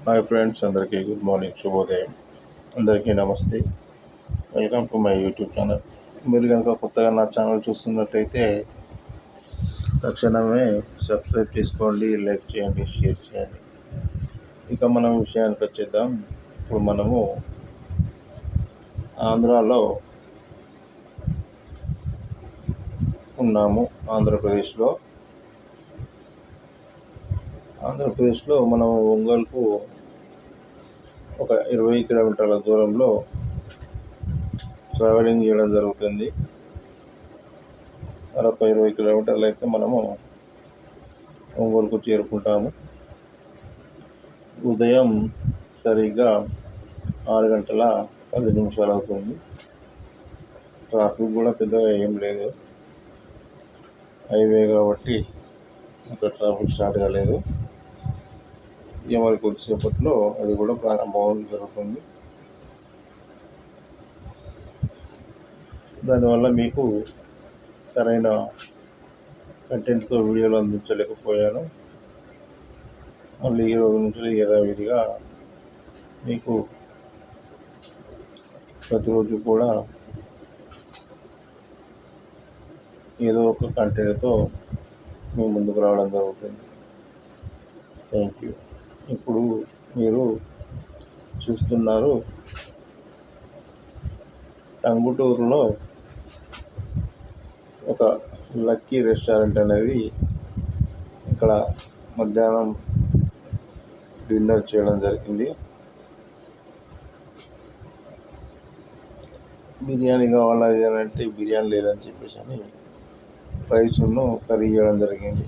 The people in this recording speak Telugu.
హాయ్ ఫ్రెండ్స్, అందరికీ గుడ్ మార్నింగ్, శుభోదయం. అందరికీ నమస్తే. Welcome to my YouTube channel. మీరు కనుక కొత్తగా నా ఛానల్ చూస్తున్నట్టయితే తక్షణమే సబ్స్క్రైబ్ చేసుకోండి, లైక్ చేయండి, షేర్ చేయండి. ఇక మనం విషయానికి వచ్చేద్దాం. ఇప్పుడు మనము ఆంధ్రాలో ఉన్నాము. ఆంధ్రప్రదేశ్లో మనం ఒంగోలుకు ఒక 20 కిలోమీటర్ల దూరంలో ట్రావెలింగ్ చేయడం జరుగుతుంది. మరొక 20 కిలోమీటర్లు అయితే మనము ఒంగోలుకు చేరుకుంటాము. ఉదయం సరిగ్గా 6:10 అవుతుంది. ట్రాఫిక్ కూడా పెద్దగా ఏం లేదు, హైవే కాబట్టి ఇంకా ట్రాఫిక్ స్టార్ట్ కాలేదు. ఇక మరి కొద్దిసేపట్లో అది కూడా ప్రారంభం జరుగుతుంది. దానివల్ల మీకు సరైన కంటెంట్తో వీడియోలు అందించలేకపోయాను. మళ్ళీ ఈ రోజు నుంచి యథావిధిగా మీకు ప్రతిరోజు కూడా ఏదో ఒక కంటెంట్తో మీ ముందుకు రావడం జరుగుతుంది. Thank you. ఇప్పుడు మీరు చూస్తున్నారు టంగుటూరులో ఒక లక్కీ రెస్టారెంట్ అనేది. ఇక్కడ మధ్యాహ్నం డిన్నర్ చేయడం జరిగింది. బిర్యానీ కావాలా అంటే బిర్యానీ లేదని చెప్పేసి అని రైస్ను కర్రీ చేయడం జరిగింది.